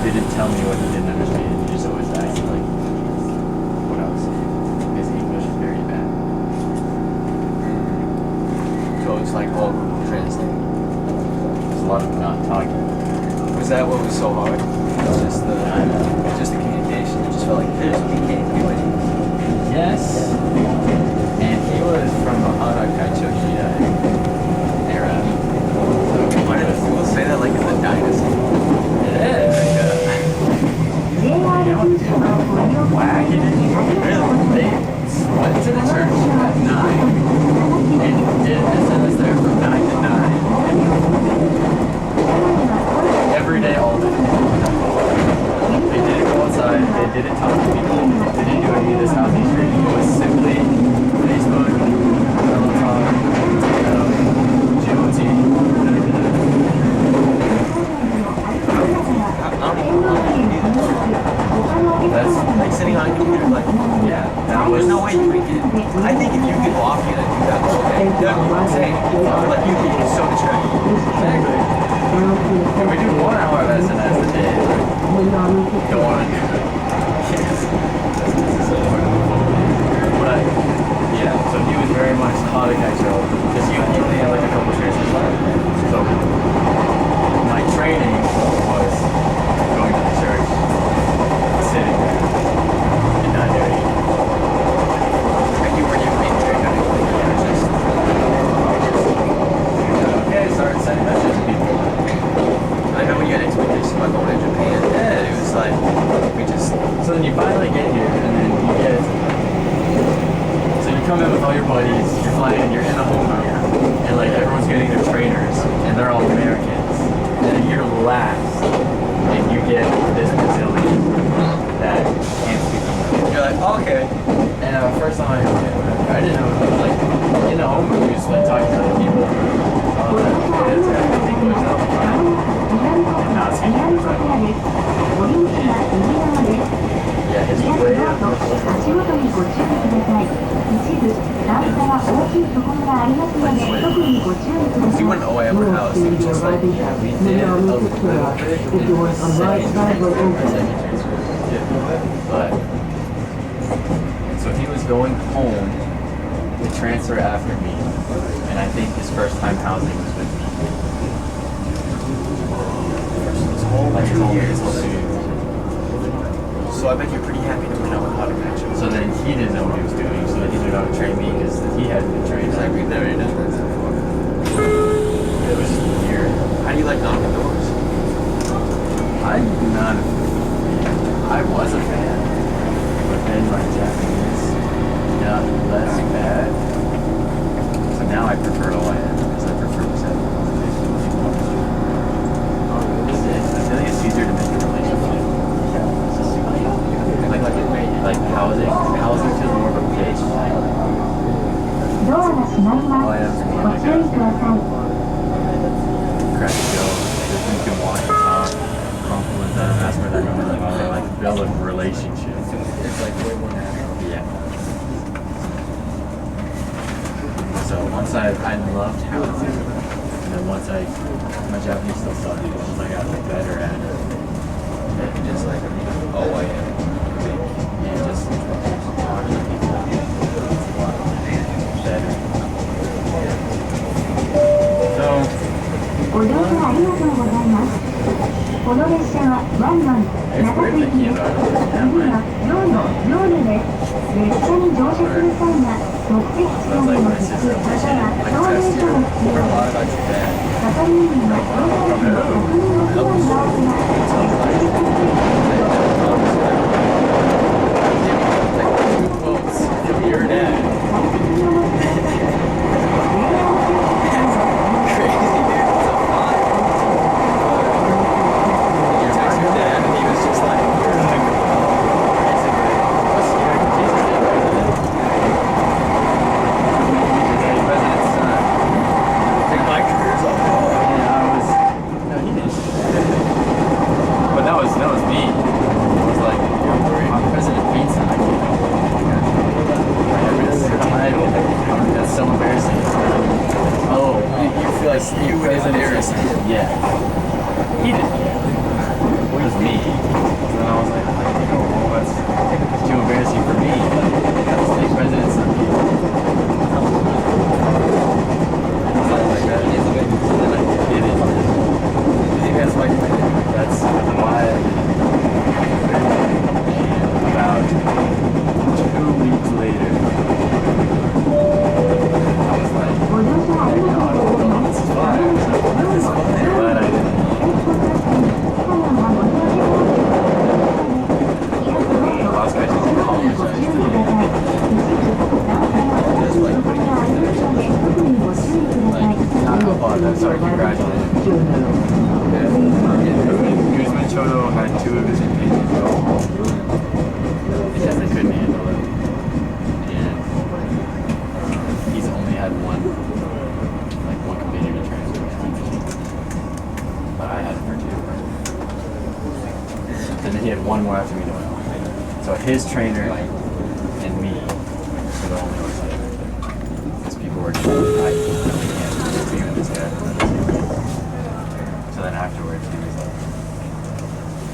Didn't tell me what he didn't understand. He just always acted like that what was so hard? It's just the communication. It just felt like this. We can't do it. Yes. And he was from the Kaichoshi era. Why do people say that like it's a dynasty? It is. Whack. They went to the church at 9 and did business there from 9 to 9. Every day, all day. They didn't go outside, they didn't talk to people, they didn't do any of this housing street. It was simply Facebook, Peloton, GOT. That's Like sitting on a computer, like, yeah. That was there's no way you could get. I think if you could walk in and do that all day, that'd be insane. Like you could be so distracted. exactly. If we do 1 hour of SNS a day, don't want to do it. But yeah, so he was very much Hadakaicho because he only had like a couple transfers left. So my training was going to the church, sitting there, and not doing it. And you were in training. Okay, start sending messages to people. I know when you had expectations about going to Japan. Yeah, it was like we just. So then you finally get here, and then you get. So you come in with all your buddies, you're flying, you're in the home room, and like everyone's getting their trainers, and they're all Americans. And then you're last, and you get this Brazilian that can't speak English. You're like, oh, okay. And first time I didn't know, like, in the home room, you just like talking to other people. Okay, this guy speaks English, that was fine. And not speaking English. Yeah, his way of You wouldn't know at our house. It was just like, we did a little bit in the second but so he was going home to transfer after me, and I think his first time housing was with me. His whole years. so I bet you're pretty happy to know how to catch it. So then he didn't know what he was doing, so then he learned how to train me because he hadn't been trained. It's like we've never done this before. It was just weird. How do you like knocking doors? I'm not a fan. I was a fan, but then my Japanese got less bad. So now I prefer OIM because I prefer to have a conversation with people. I feel like it's easier to make a relationship. It's just like housing feels more of a pitch. Crack jokes, you can walk and talk, compliment them, ask where they're going, like build a relationship. It's like way more natural. Yeah. So once I loved housing, and then once my Japanese still sucked, once I got better at it, and just like, oh, I am. Yeah, just talking to people. Better. So, ご乗車ありがとうございます。この列車はワンマン長崎行き、次は城野です。列車に乗車する際は目的地からの復帰または証明書の必要です。係員の乗車時の確認を行う場合That's mission made me go home because I couldn't handle it. And he's only had one container to transfer to my mission. But I had it for 2. And then he had one more after me to my home. So his trainer and me were the only ones there. Because people were just like, I can't be with this guy. So then afterwards he was like,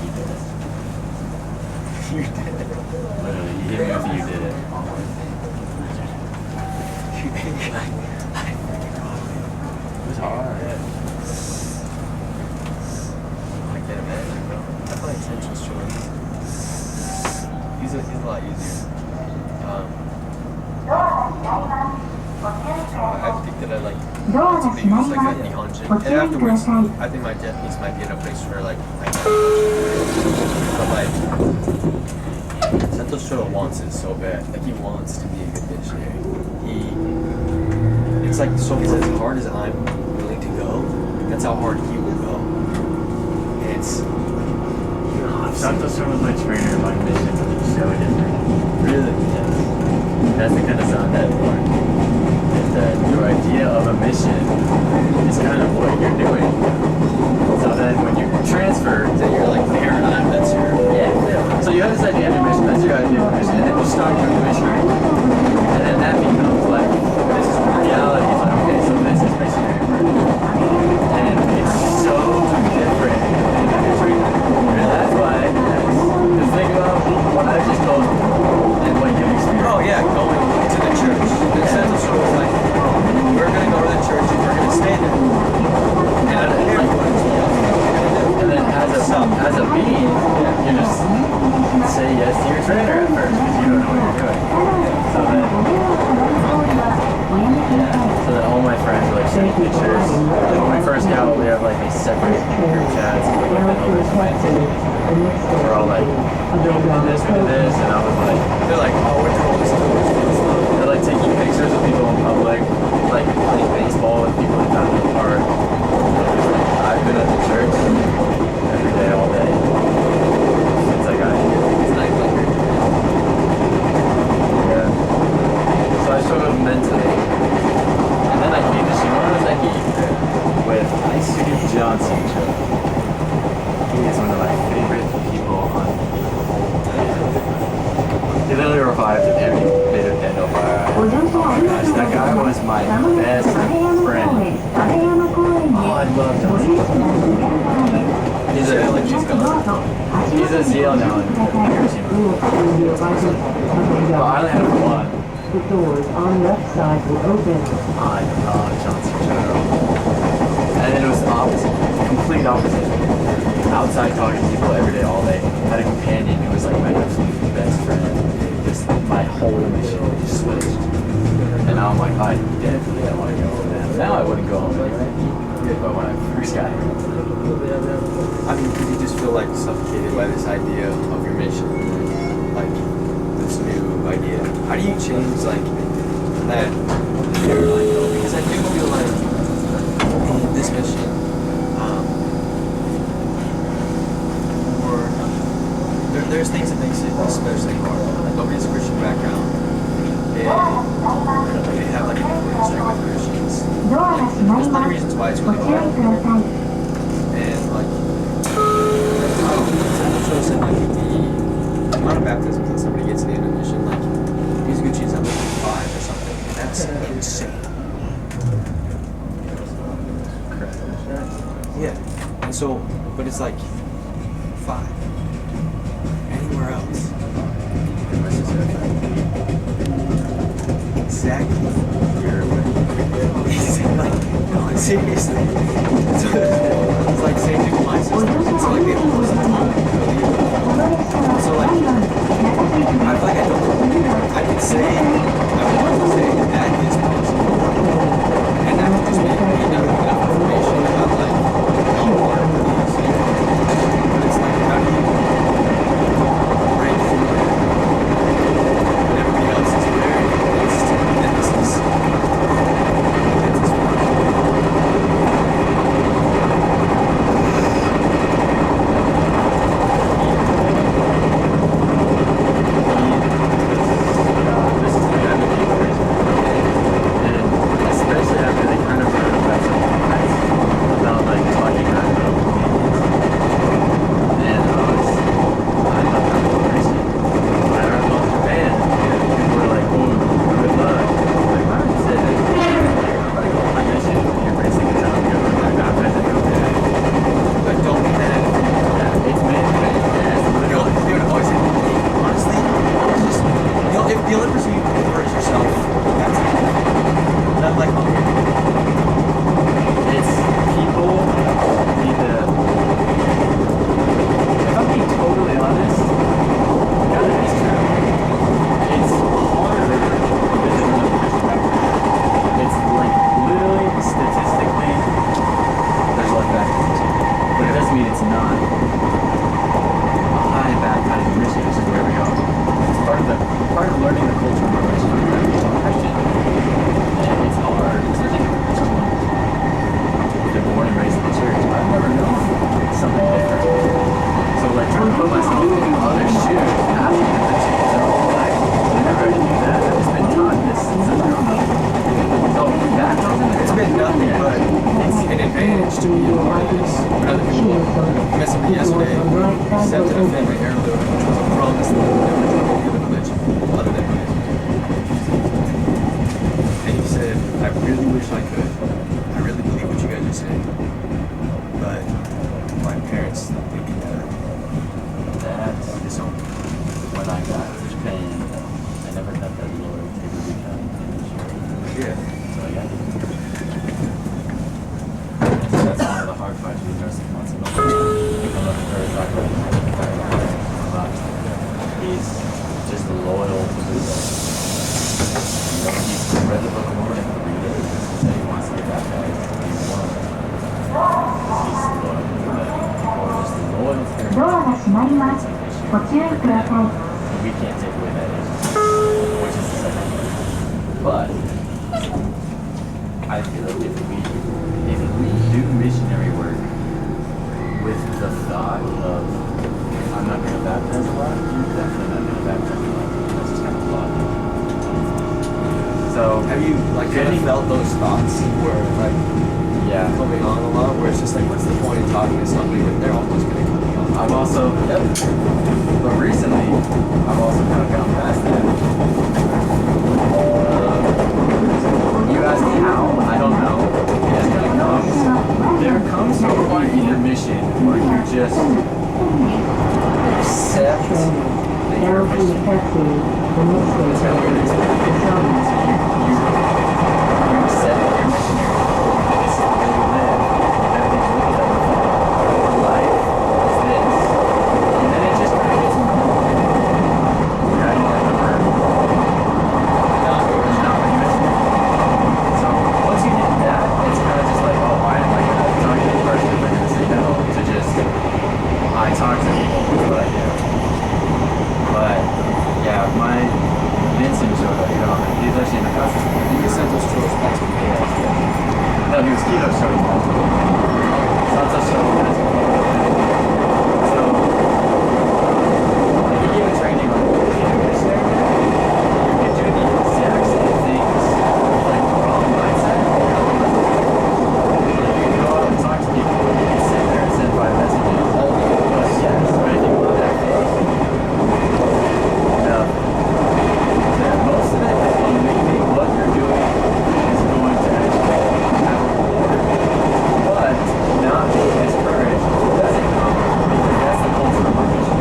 you did it. You did it. Literally, he hit me with you did it. You did it. I freaking got it. It was hard. I can't imagine, bro. I feel like Central's choice. He's a lot easier. I think that I like to use like a Nihonjin. And afterwards, I think my Japanese might be in a place where like I can't. But like, Sento Shoro wants it so bad. Like he wants to be a good missionary. It's like, so as hard as I'm willing to go, that's how hard he will go. And it's... Santos was my trainer, my mission was so different. Really? Yes. That's the kind of sound that part. Is that your idea of a mission is kind of what you're doing. So then when you transfer to your like paradigm, that's your... Yeah. So you have this idea of your mission, that's your idea of a mission, and then you start doing the mission. And then that becomes like, this is reality. It's like, okay, so this is missionary work. And it's so different. And that's why, just think about what I just told you and what you experienced. Oh yeah, going to the church. The Sento Shoro was like, we're going to go to the church and we're going to stay there. And I don't care what it's and then as a being, you just say yes to your trainer at first because you don't know what you're doing. So then all my friends were like sending pictures. When we first got out, we have like these separate group chats with the others. We're all like, we did this, and I was like, They're like, oh, we're doing all this stuff. they're like taking pictures of people in public, like playing baseball with people in town park. I've been at the church every day, all day, since I got here. It's like, Yeah. So I struggled mentally. And then I came to Shimonoseki with Aisuke Johnson. He is one of my favorite people on He literally revived every bit of Dendo Fire. Oh my gosh, that guy was my best friend. Oh, I love Johnson. He's a Zeal now in Hiroshima. Well, I only had one. The doors on left side will open. I love Johnson General. And then it was the opposite, complete opposite. Outside talking to people every day, all day. Had a companion who was like my absolute best friend. Just my whole mission just switched. And now I'm like, I definitely don't want to go home now. Now I wouldn't go home anyway. But when I first got here. I mean, did you just feel like suffocated by this idea of your mission? Like, this new idea? How do you change, like, that paradigm, though? Because I do feel like in this mission, there's things that makes it especially hard. Like, nobody's a Christian background. And they have, like, an influence there with Christians. There's many reasons why it's really hard. And, like, Sento said, like, the amount of baptisms that somebody gets at the end of the mission, like, he's a good chance at like 5 or something. And that's insane. Yeah. And so, but it's like 5. Anywhere else. Exactly. No, seriously. It's like same thing with my sister. It's like the opposite time. So like, I feel like I don't. I could say, I want to say that that is possible, and that would just make me not have enough information about like how hard it is. But it's like, how do you break through that when everybody else is very convinced that this is yesterday, on right side stepped will in a open. family heirloom, which was a promise that they would never tell any other religion other than Buddhism. And he said, I really wish I could. I really believe what you guys are saying. But my parents think That disown me. when I got Japan, I never got that loyalty to become Yeah. So yeah. That's one of the hard parts with nursing responsibility. People look for he's just loyal to Buddha. You know, he's read the Book of Mormon for 3 days. He said he wants to get baptized. He's one. He's loyal to Buddha. Or just loyal to ドアが閉まります。ご注意ください。 We can't take away that agency, which is the second one. But I feel like if we do missionary work with the thought of I'm not going to baptize a lot, you're definitely not going to baptize a lot. That's just kind of flawed. So Have you like kind of felt those thoughts where like yeah. coming on a lot, where it's just like, what's the point of talking to somebody when they're almost going to come on? I've also, yep. But recently, I've also kind of gone past that. You ask me how? I don't know. There comes a point in your mission where you just accept that you're a Down to mission. taxi, the next station is Kasami. You accept that you're missionary. This is where you live. Everything's with you. Your life is this. And then it just kind of gets normal. You're not even not really missionary. So once you get that, it's kind of just like, oh, why am I going to talk to this person if they're going to say no to just I talk to people, is what I do. But yeah, my Vincent showed up, you know, he's actually in the customs. You can send those chores back to me. No, he was keto showed up. Sansa showed up. So, like, you give a training on keto missionary, you can do the exact same things, like wrong mindset. Like, you can go out and talk to people, you can sit there and send 5 messages. But yes, but if you want that faith, no. Most of it, maybe what you're doing is going to actually have a reward. But not being discouraged doesn't come because that's the culture of our mission.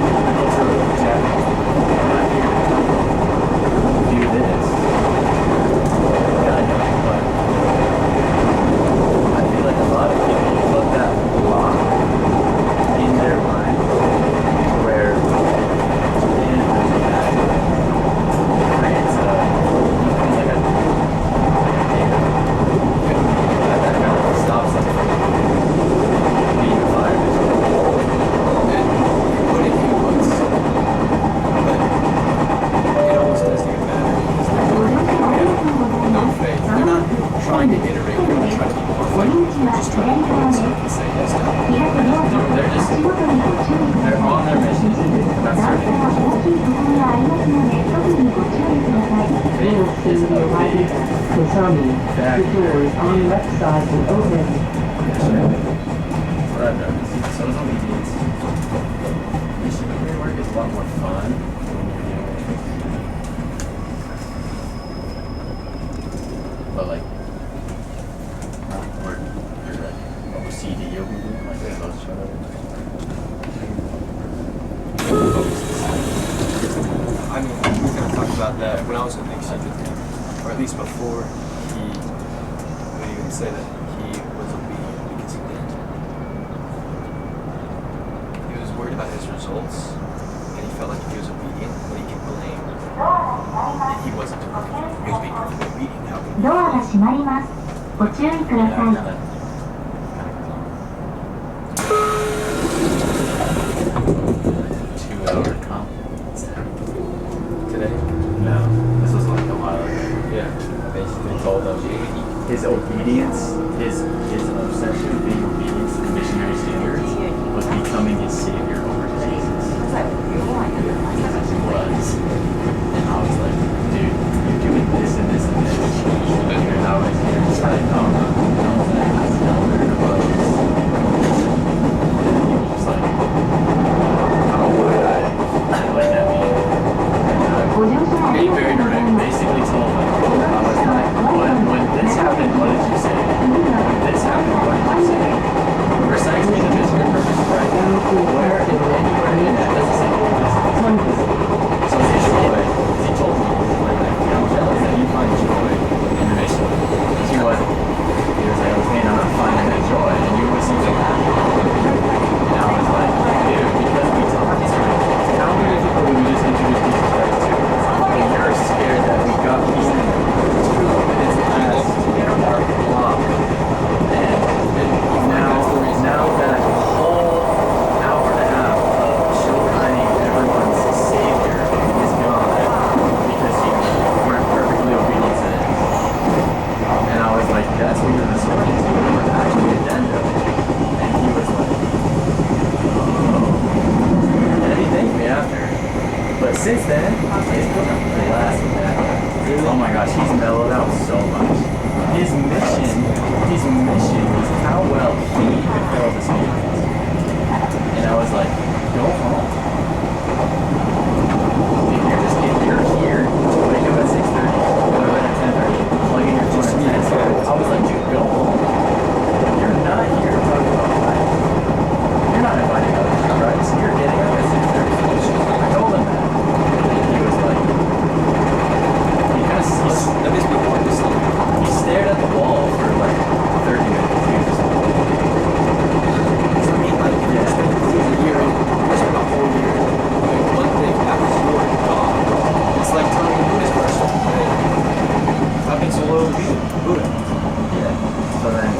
The culture of the Japanese people. We're not here to do this. Yeah, I know, but I feel like a lot of people put that block in their mind where Japan does that creates a like a that kind of stops them from being a fire mission. And you put it in once, but it almost doesn't even matter. Because they have no faith. They're not trying to iterate, they're not trying to be more faithful. They're just trying to do something and say yes to it. They're just they're on their mission. That's their mission. Faith is Next a big Kasami. The doors on left side will open. what I've done. So is obedience. Missionary work is a lot more fun when you're doing it. But like where you're like OCD or like those shut up. I mean, we kind of talked about that when I was in the exchange with him, or at least before he would even say that he was obedient because he didn't. He was worried about his results, and he felt like if he was obedient, that he could blame that he wasn't obedient. He was being perfectly obedient. How could he? ドアが閉まります。ご注意ください。 2-hour conference Today? No, this was like a while ago. Yeah. I basically told him his obedience, his obsession with being obedient to the missionary standards was becoming his savior over Jesus. Yes, he was. And I was like, dude, you're doing this and this and this. And you're now like, you're just like, no. since then, it's been a blast with that. Oh my gosh, he's mellowed out so much. His mission was how well he could fill the speakers. And I was like, go home. If you're here, wake up at 6:30, go to bed at 10:30, plug in your phone at 10. I was like, dude, go home. You're not here talking about life. You're not inviting others, right? So you're getting up at 6:30. I told him that. And he was like, That makes me want to sleep. he stared at the wall for like 30 minutes. He was just like, So I mean, like, if you spend a year in, you spend a whole year doing one thing, that was your job. It's like telling a Buddhist person, hey, that makes a little Buddha. yeah. So then,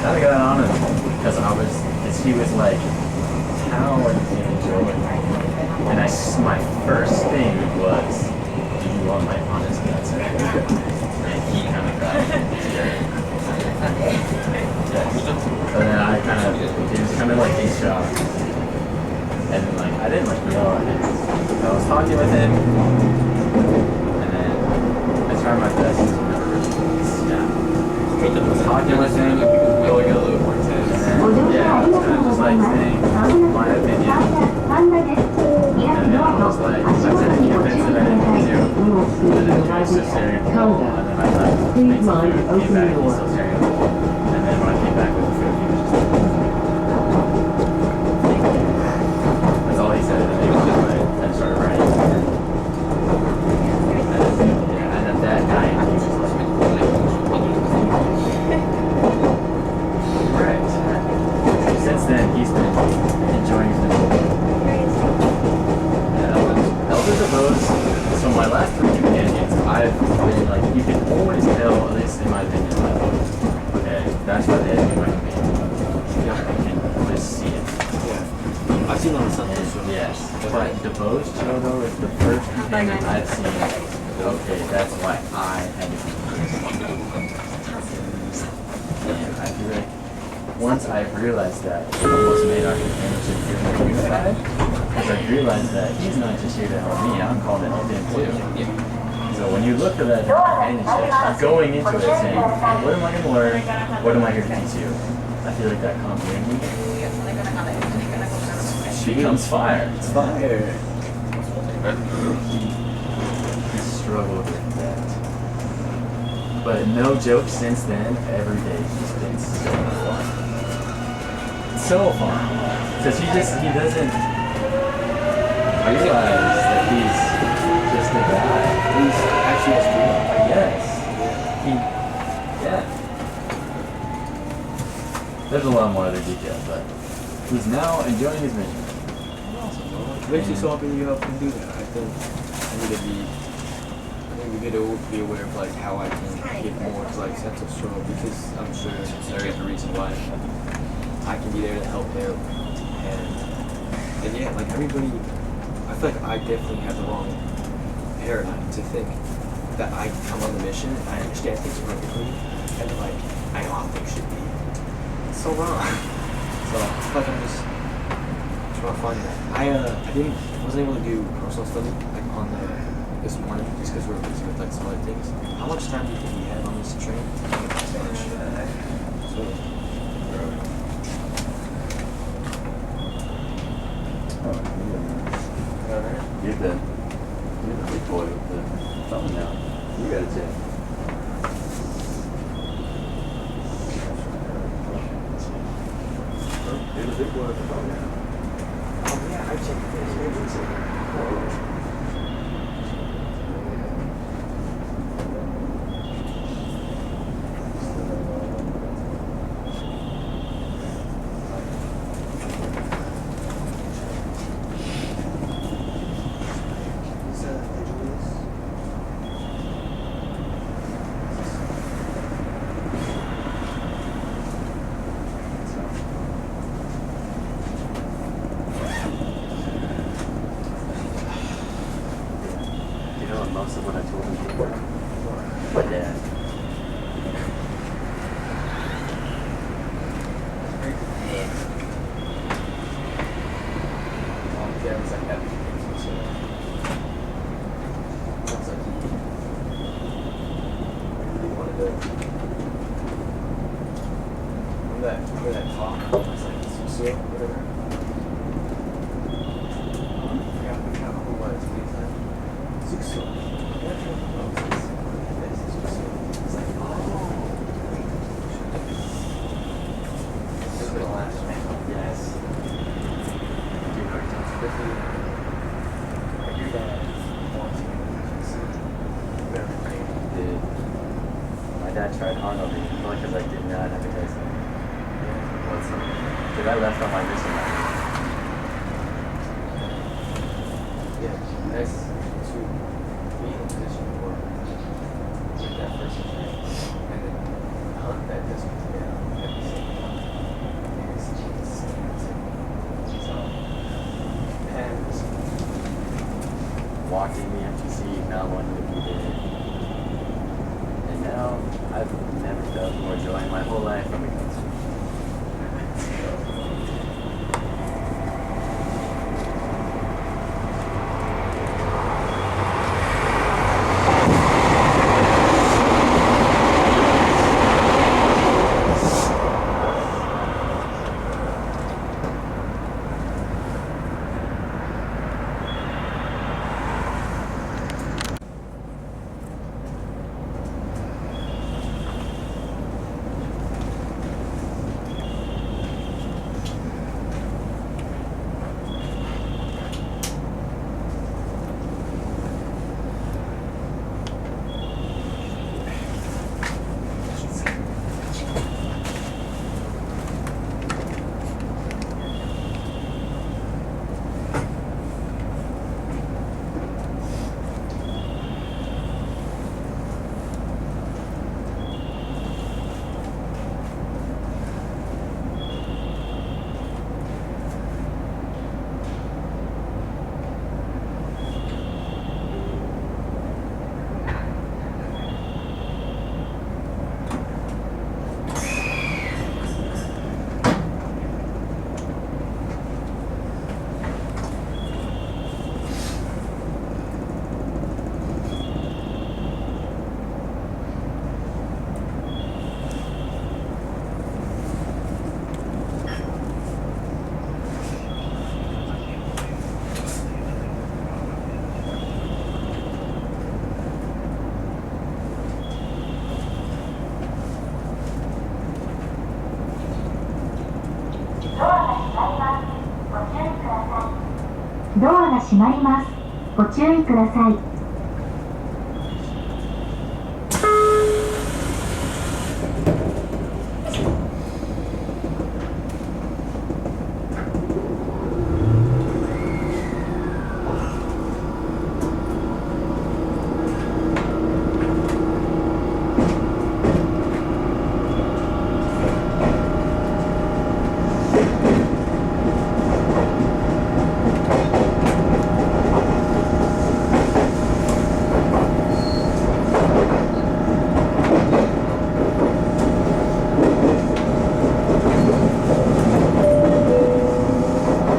kind of got on him because he was like, how are you going to enjoy it? And my first thing was, do you want my honest answer? And he kind of got scared. Yeah. So then it was kind of like a shock. And then like, I didn't like yell at him. I was talking with him, and then I tried my best to never really snap. I was talking with him, Going a little more intense. and then, yeah, I was kind of just like saying my opinion. And then I was like, I said he convinced that I didn't do. And then he was just staring at the wall, and then I left, made some food, came back, and he's still staring at the wall. And then when I came back with the food, he was just that's all he said, and then he was just like, and started writing. And then that night, he was like, right. Since then, he's been enjoying his elders of those. So my last 3 companions, I've been like, you can always tell, at least in my opinion, like, okay, that's what they do my companion. Yeah. You can just see it. Yeah. I've seen on something. Yes, but the Bose Chodo is the first companion I've seen. Okay, that's why I had to. And I feel like once I realized that, it almost made our companionship feel more unified. Because I realized that he's not just here to help me, I'm called to help him too. So when you look at that companionship, going into it saying, what am I going to learn? What am I here to teach you? I feel like that community becomes fire. It's fire. He struggled with that. But no joke, since then, every day he's been so fun. So fun. Because he doesn't realize that he's just a guy. He's actually a student. Yes. Yeah. There's a lot more other details, but he's now enjoying his mission. It makes me so happy you helped him do that. I think we need to be aware of like how I can get more like sense of struggle, because I'm sure there is a reason why I can be there to help him. And yeah, like everybody, I feel like I definitely have the wrong paradigm to think that I'm on the mission and I understand things perfectly and like I know how things should be. It's so wrong. So I feel like I'm just trying to find that. I wasn't able to do personal study like on this morning just because we were busy with like some other things. How much time do you think we have on this train? So, You're the big boy with the thumbnail. You got it, Jay. You're the big boy with the thumbnail. oh yeah, I checked this. Most of what I told him to work. But yeah. Yeah, it's like that. Your dad wants you to see everything. Did my dad tried hard on me, only because I did not have a test. What's up? Because I left on my mission. Yeah, that's to be in a position where get that first chance and then hunt that distance down at the same time. And it's just so and Walking the empty seat, not wanting to be there. And now I've never felt more joy in my whole life from a concert.ドアが閉まります。ご注意ください。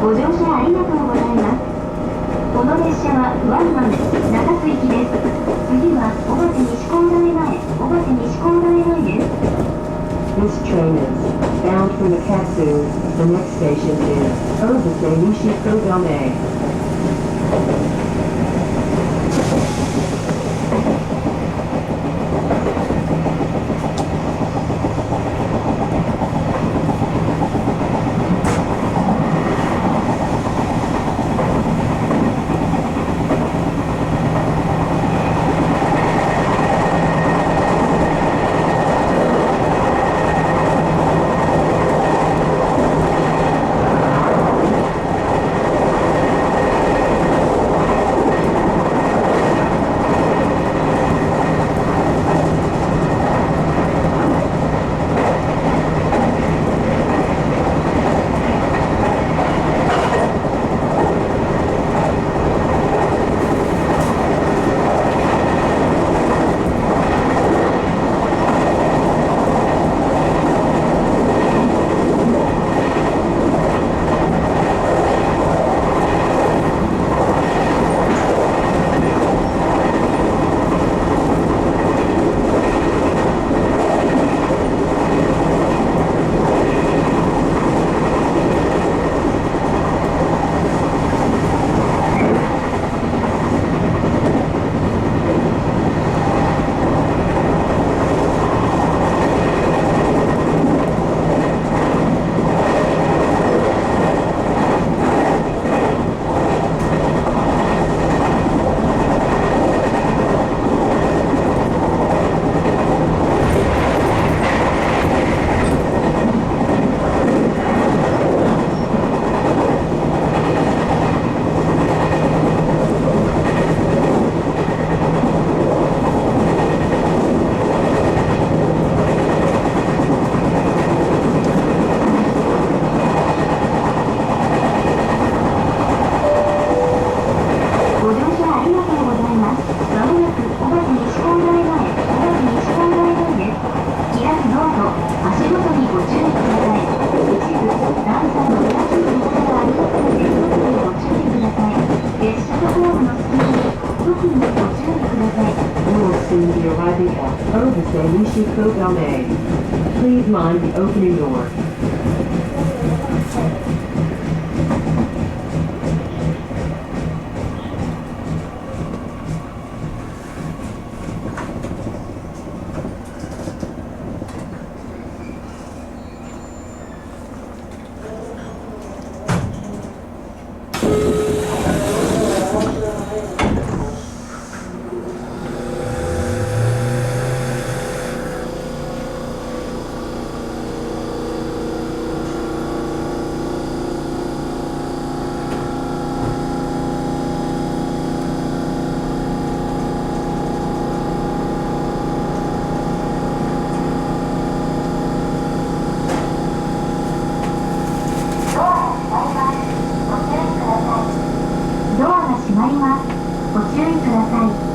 ご乗車ありがとうございます。この列車はワンマン中津行きです。次は小橋西工大前、小橋西工大前です。This train is bound for Nakatsu. The next station is Hobuse Nishi Kodome. ごありがとうございます。まもなく小橋西工大前、です。切らずどうぞ、足元にご注意ください。一部、段差の裏地に下がありますので、特にご注意ください。列車とホームの隙間に、特にご注意ください。You will soon be arriving at Obase Nishikoudame. Please mind the opening door. ドアが閉まります。ご注意ください。